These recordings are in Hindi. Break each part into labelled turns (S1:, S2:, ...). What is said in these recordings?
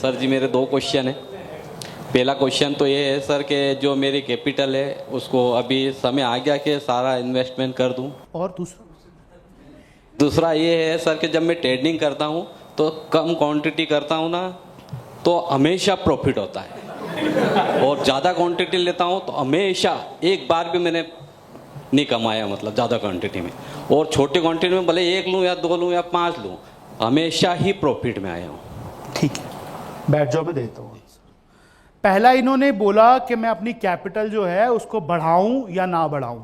S1: सर जी मेरे दो क्वेश्चन है। पहला क्वेश्चन तो ये है सर कि जो मेरी कैपिटल है उसको अभी समय आ गया कि सारा इन्वेस्टमेंट कर दूं।
S2: और
S1: दूसरा ये है सर कि जब मैं ट्रेडिंग करता हूँ तो कम क्वांटिटी करता हूँ ना तो हमेशा प्रॉफिट होता है, और ज़्यादा क्वांटिटी लेता हूँ तो हमेशा एक बार भी मैंने नहीं कमाया, मतलब ज़्यादा क्वांटिटी में। और छोटी क्वांटिटी में भले 1 लूँ या 2 लूँ या 5 लूँ, हमेशा ही प्रॉफिट में आया हूँ।
S2: ठीक है, बैठ जाओ, मैं देता हूँ। पहला इन्होंने बोला कि मैं अपनी कैपिटल जो है उसको बढ़ाऊं या ना बढ़ाऊं।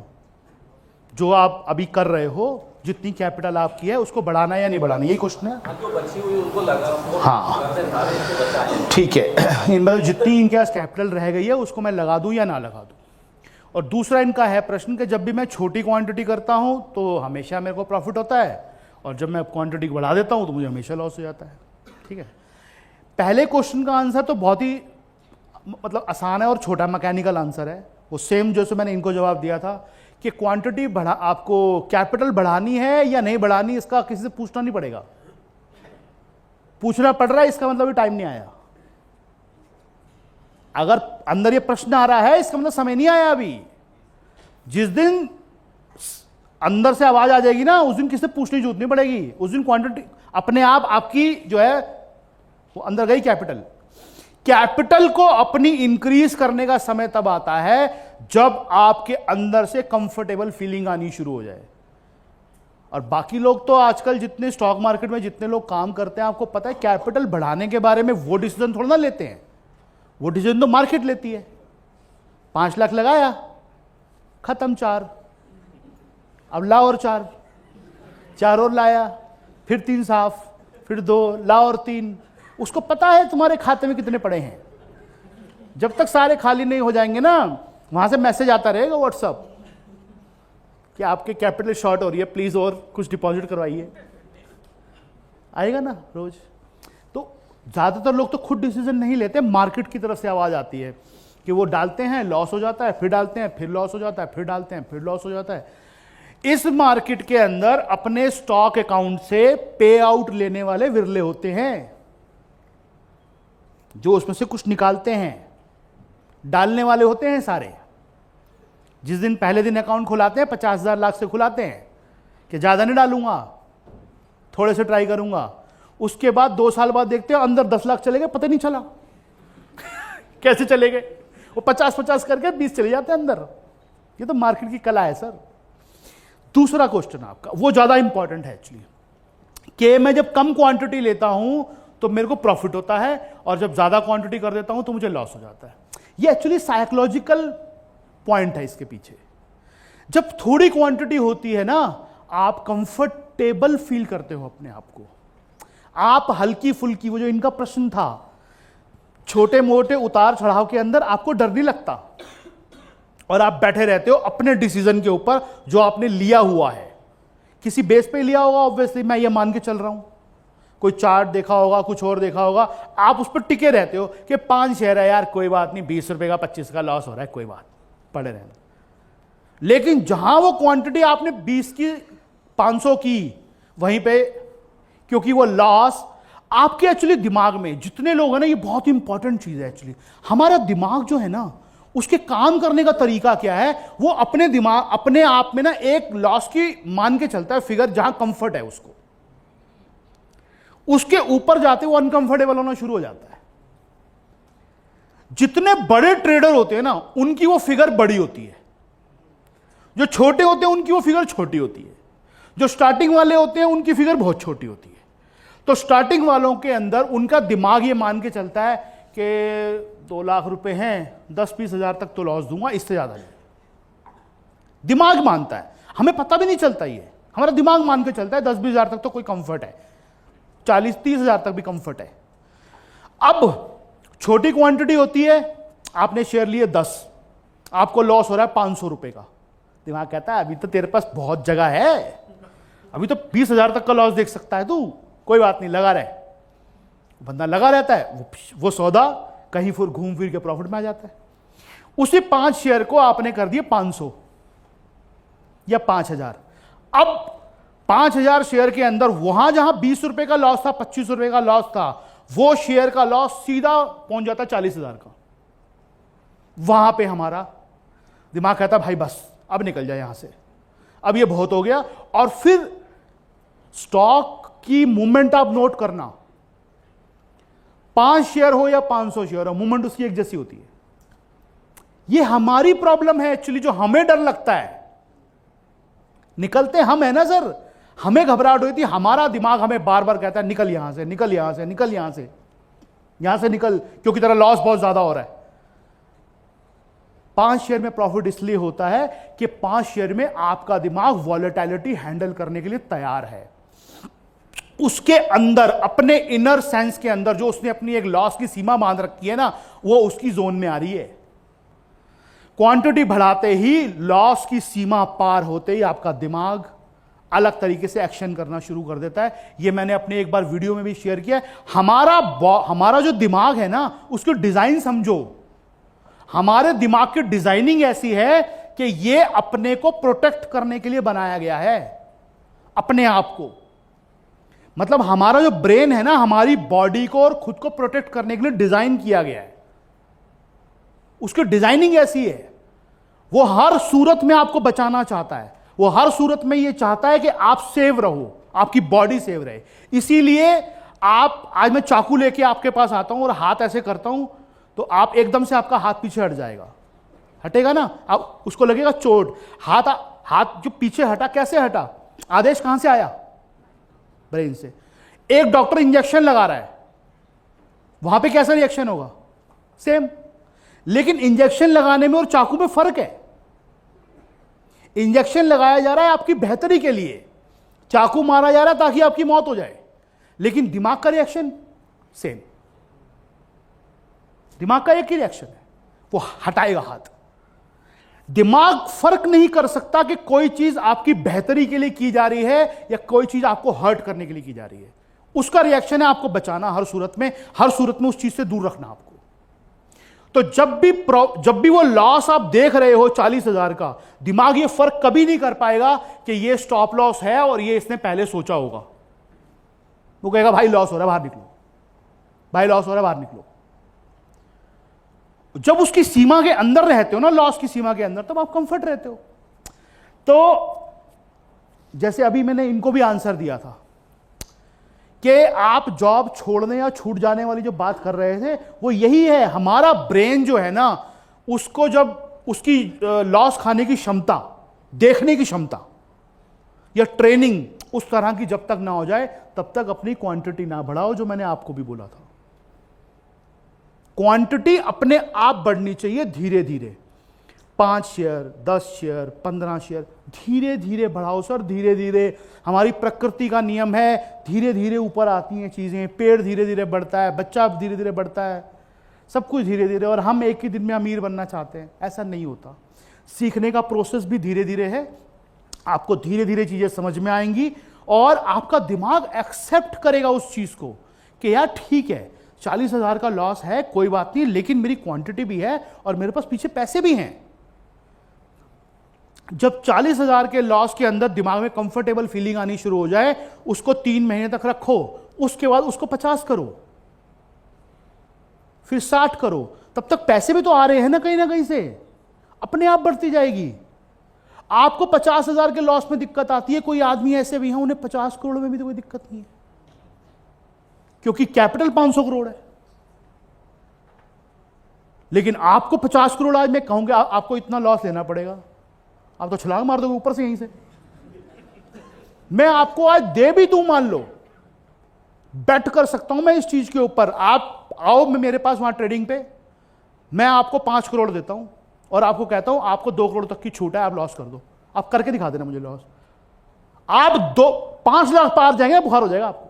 S2: जो आप अभी कर रहे हो, जितनी कैपिटल आपकी है उसको बढ़ाना या नहीं बढ़ाना, यही क्वेश्चन है।
S1: जो बची हुई उनको लगा,
S2: हाँ ठीक है, इन मतलब जितनी इनके पास कैपिटल रह गई है उसको मैं लगा दूं या ना लगा दूं। और दूसरा इनका है प्रश्न कि जब भी मैं छोटी क्वांटिटी करता हूं तो हमेशा मेरे को प्रॉफिट होता है, और जब मैं क्वांटिटी बढ़ा देता हूं तो मुझे हमेशा लॉस हो जाता है। ठीक है, पहले क्वेश्चन का आंसर तो बहुत ही मतलब आसान है और छोटा मैकेनिकल आंसर है, वो सेम जैसे मैंने इनको जवाब दिया था कि क्वांटिटी बढ़ा, आपको कैपिटल बढ़ानी है या नहीं बढ़ानी, इसका किसी से पूछना नहीं पड़ेगा। पूछना पड़ रहा है इसका मतलब ये टाइम नहीं आया। अगर अंदर ये प्रश्न आ रहा है इसका मतलब समय नहीं आया अभी। जिस दिन अंदर से आवाज आ जाएगी ना, उस दिन किसी से पूछने की जरूरत नहीं पड़ेगी। उस दिन क्वांटिटी अपने आप आपकी जो है वो अंदर गई। कैपिटल को अपनी इंक्रीज करने का समय तब आता है जब आपके अंदर से कंफर्टेबल फीलिंग आनी शुरू हो जाए। और बाकी लोग तो आजकल जितने स्टॉक मार्केट में जितने लोग काम करते हैं, आपको पता है कैपिटल बढ़ाने के बारे में वो डिसीजन थोड़ा ना लेते हैं, वो डिसीजन तो मार्केट लेती है। 5 लाख लगाया, खत्म 4, अब ला और 4 और लाया, फिर 3 साफ, फिर 2 ला और 3। उसको पता है तुम्हारे खाते में कितने पड़े हैं। जब तक सारे खाली नहीं हो जाएंगे ना, वहां से मैसेज आता रहेगा व्हाट्सअप कि आपके कैपिटल शॉर्ट हो रही है, प्लीज और कुछ डिपॉजिट करवाइए। आएगा ना रोज। तो ज्यादातर लोग तो खुद डिसीजन नहीं लेते, मार्केट की तरफ से आवाज आती है कि वो डालते हैं, लॉस हो जाता है, फिर डालते हैं, फिर लॉस हो जाता है, फिर डालते हैं, फिर लॉस हो जाता है। इस मार्केट के अंदर अपने स्टॉक अकाउंट से पे आउट लेने वाले विरले होते हैं, जो उसमें से कुछ निकालते हैं। डालने वाले होते हैं सारे। जिस दिन पहले दिन अकाउंट खुलाते हैं 50,000 लाख से खुलाते हैं कि ज्यादा नहीं डालूंगा, थोड़े से ट्राई करूंगा। उसके बाद 2 साल बाद देखते हैं अंदर 10 लाख चले गए, पता नहीं चला कैसे चले गए। वो 50-50 करके 20 चले जाते हैं अंदर। ये तो मार्केट की कला है सर। दूसरा क्वेश्चन आपका वो ज्यादा इंपॉर्टेंट है एक्चुअली, कि मैं जब कम क्वांटिटी लेता हूं तो मेरे को प्रॉफिट होता है, और जब ज्यादा क्वांटिटी कर देता हूं तो मुझे लॉस हो जाता है। ये एक्चुअली साइकोलॉजिकल पॉइंट है इसके पीछे। जब थोड़ी क्वांटिटी होती है ना, आप कंफर्टेबल फील करते हो अपने आप को, आप हल्की फुल्की, वो जो इनका प्रश्न था, छोटे मोटे उतार चढ़ाव के अंदर आपको डर नहीं लगता, और आप बैठे रहते हो अपने डिसीजन के ऊपर जो आपने लिया हुआ है। किसी बेस पे लिया होगा ऑब्वियसली, मैं ये मान के चल रहा हूं, कोई चार्ट देखा होगा, कुछ और देखा होगा, आप उस पर टिके रहते हो कि 5 शेयर है यार, कोई बात नहीं, 20 रुपए का 25 का लॉस हो रहा है, कोई बात, पड़े रहना। लेकिन जहां वो क्वांटिटी आपने 20 की 500 की, वहीं पे क्योंकि वो लॉस आपके एक्चुअली दिमाग में, जितने लोग हैं ना, ये बहुत इंपॉर्टेंट चीज है एक्चुअली, हमारा दिमाग जो है ना, उसके काम करने का तरीका क्या है, वो अपने दिमाग अपने आप में ना एक लॉस की मान के चलता है फिगर, जहां कंफर्ट है उसको, उसके ऊपर जाते वो अनकंफर्टेबल होना शुरू हो जाता है। जितने बड़े ट्रेडर होते हैं ना, उनकी वो फिगर बड़ी होती है, जो छोटे होते हैं उनकी वो फिगर छोटी होती है, जो स्टार्टिंग वाले होते हैं उनकी फिगर बहुत छोटी होती है। तो स्टार्टिंग वालों के अंदर उनका दिमाग ये मान के चलता है कि 2 लाख रुपए हैं, 10-20 हजार तक तो लॉस दूंगा, इससे ज्यादा नहीं। दिमाग मानता है, हमें पता भी नहीं चलता, ये हमारा दिमाग मान के चलता है 10-20 हजार तक तो कोई कंफर्ट है, 40-30 हजार तक भी कंफर्ट है। अब छोटी क्वांटिटी होती है, आपने शेयर लिए 10, आपको लॉस हो रहा है 500 रुपए का। दिमाग कहता है अभी तो तेरे पास बहुत जगह है, अभी तो 20 हजार तक का लॉस देख सकता है तू, कोई बात नहीं, लगा रहे। बंदा लगा रहता है, वो सौदा कहीं फिर घूम फिर के प्रॉफिट में आ जाता है। उसी 5 शेयर को आपने कर दिए 500 या 5000। अब 5000 शेयर के अंदर वहां जहां 20 रुपए का लॉस था, 25 रुपए का लॉस था, वो शेयर का लॉस सीधा पहुंच जाता 40,000 का। वहां पे हमारा दिमाग कहता भाई बस अब निकल जाए यहां से, अब ये बहुत हो गया। और फिर स्टॉक की मूवमेंट आप नोट करना, 5 शेयर हो या 500 शेयर हो, मूवमेंट उसकी एक जैसी होती है। ये हमारी प्रॉब्लम है एक्चुअली, जो हमें डर लगता है। निकलते हम है ना सर, हमें घबराहट हुई थी, हमारा दिमाग हमें बार बार कहता है निकल यहां से, निकल यहां से, निकल यहां से, यहां से निकल, क्योंकि तेरा लॉस बहुत ज्यादा हो रहा है। 5 शेयर में प्रॉफिट इसलिए होता है कि 5 शेयर में आपका दिमाग वॉलेटिलिटी हैंडल करने के लिए तैयार है। उसके अंदर, अपने इनर सेंस के अंदर, जो उसने अपनी एक लॉस की सीमा बांध रखी है ना, वो उसकी जोन में आ रही है। क्वांटिटी बढ़ाते ही, लॉस की सीमा पार होते ही आपका दिमाग अलग तरीके से एक्शन करना शुरू कर देता है। ये मैंने अपने एक बार वीडियो में भी शेयर किया है। हमारा जो दिमाग है ना, उसकी डिजाइन समझो। हमारे दिमाग की डिजाइनिंग ऐसी है कि ये अपने को प्रोटेक्ट करने के लिए बनाया गया है, अपने आप को। मतलब हमारा जो ब्रेन है ना, हमारी बॉडी को और खुद को प्रोटेक्ट करने के लिए डिजाइन किया गया है। उसकी डिजाइनिंग ऐसी है, वो हर सूरत में आपको बचाना चाहता है। वो हर सूरत में ये चाहता है कि आप सेव रहो, आपकी बॉडी सेव रहे। इसीलिए आज मैं चाकू लेके आपके पास आता हूं और हाथ ऐसे करता हूं, तो आप एकदम से आपका हाथ पीछे हट जाएगा, हटेगा ना, आप उसको लगेगा चोट। हाथ जो पीछे हटा, कैसे हटा? आदेश कहां से आया? ब्रेन से। एक डॉक्टर इंजेक्शन लगा रहा है, वहां पे कैसा रिएक्शन होगा? सेम। लेकिन इंजेक्शन लगाने में और चाकू में फर्क है। इंजेक्शन लगाया जा रहा है आपकी बेहतरी के लिए, चाकू मारा जा रहा है ताकि आपकी मौत हो जाए। लेकिन दिमाग का रिएक्शन सेम। दिमाग का एक ही रिएक्शन है, वो हटाएगा हाथ। दिमाग फर्क नहीं कर सकता कि कोई चीज आपकी बेहतरी के लिए की जा रही है या कोई चीज आपको हर्ट करने के लिए की जा रही है। उसका रिएक्शन है आपको बचाना, हर सूरत में उस चीज से दूर रखना आपको। तो जब भी वो लॉस आप देख रहे हो 40,000 का, दिमाग ये फर्क कभी नहीं कर पाएगा कि ये स्टॉप लॉस है और ये इसने पहले सोचा होगा। वो कहेगा भाई लॉस हो रहा है, बाहर निकलो, भाई लॉस हो रहा है, बाहर निकलो। जब उसकी सीमा के अंदर रहते हो ना, लॉस की सीमा के अंदर, तब आप कंफर्ट रहते हो। तो जैसे अभी मैंने इनको भी आंसर दिया था कि आप जॉब छोड़ने या छूट जाने वाली जो बात कर रहे थे, वो यही है। हमारा ब्रेन जो है ना, उसको जब उसकी लॉस खाने की क्षमता, देखने की क्षमता या ट्रेनिंग उस तरह की जब तक ना हो जाए, तब तक अपनी क्वांटिटी ना बढ़ाओ। जो मैंने आपको भी बोला था, क्वांटिटी अपने आप बढ़नी चाहिए, धीरे धीरे। 5 शेयर, 10 शेयर, 15 शेयर, धीरे धीरे बढ़ाओ सर, धीरे धीरे। हमारी प्रकृति का नियम है, धीरे धीरे ऊपर आती हैं चीजें। पेड़ धीरे धीरे बढ़ता है, बच्चा धीरे धीरे बढ़ता है, सब कुछ धीरे धीरे। और हम एक ही दिन में अमीर बनना चाहते हैं, ऐसा नहीं होता। सीखने का प्रोसेस भी धीरे धीरे है। आपको धीरे धीरे चीजें समझ में आएंगी और आपका दिमाग एक्सेप्ट करेगा उस चीज को कि यार ठीक है, 40,000 का लॉस है, कोई बात नहीं, लेकिन मेरी क्वांटिटी भी है और मेरे पास पीछे पैसे भी हैं। जब 40,000 के लॉस के अंदर दिमाग में कंफर्टेबल फीलिंग आनी शुरू हो जाए, उसको 3 महीने तक रखो, उसके बाद उसको 50 करो, फिर 60 करो। तब तक पैसे भी तो आ रहे हैं ना कहीं से, अपने आप बढ़ती जाएगी। आपको 50,000 के लॉस में दिक्कत आती है, कोई आदमी ऐसे भी हैं उन्हें 50 करोड़ में भी तो कोई दिक्कत नहीं है, क्योंकि कैपिटल 500 करोड़ है। लेकिन आपको 50 करोड़ आज मैं कहूंगा आपको इतना लॉस लेना पड़ेगा, आप तो छलांग मार दोगे ऊपर से, यहीं से। मैं आपको आज दे भी दूं, मान लो, बेट कर सकता हूं मैं इस चीज के ऊपर। आप आओ मेरे पास वहां ट्रेडिंग पे, मैं आपको 5 करोड़ देता हूं और आपको कहता हूं आपको 2 करोड़ तक की छूट है, आप लॉस कर दो। आप करके दिखा देना मुझे लॉस। आप 5 लाख पार जाएंगे, बुखार हो जाएगा आपको।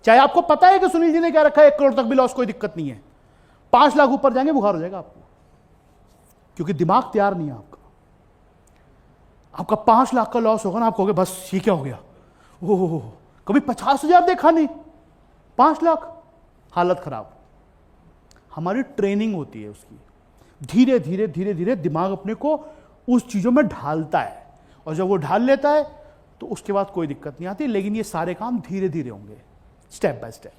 S2: चाहे आपको पता है कि सुनील जी ने क्या रखा है, 1 करोड़ तक भी लॉस कोई दिक्कत नहीं है, 5 लाख ऊपर जाएंगे, बुखार हो जाएगा आपको, क्योंकि दिमाग तैयार नहीं है आपका। आपका 5 लाख का लॉस होगा ना, आप कहोगे बस ये क्या हो गया, ओह कभी 50,000 देखा नहीं, 5 लाख, हालत खराब। हमारी ट्रेनिंग होती है उसकी। धीरे धीरे धीरे धीरे दिमाग अपने को उस चीजों में ढालता है, और जब वो ढाल लेता है तो उसके बाद कोई दिक्कत नहीं आती। लेकिन ये सारे काम धीरे धीरे होंगे, स्टेप बाय स्टेप।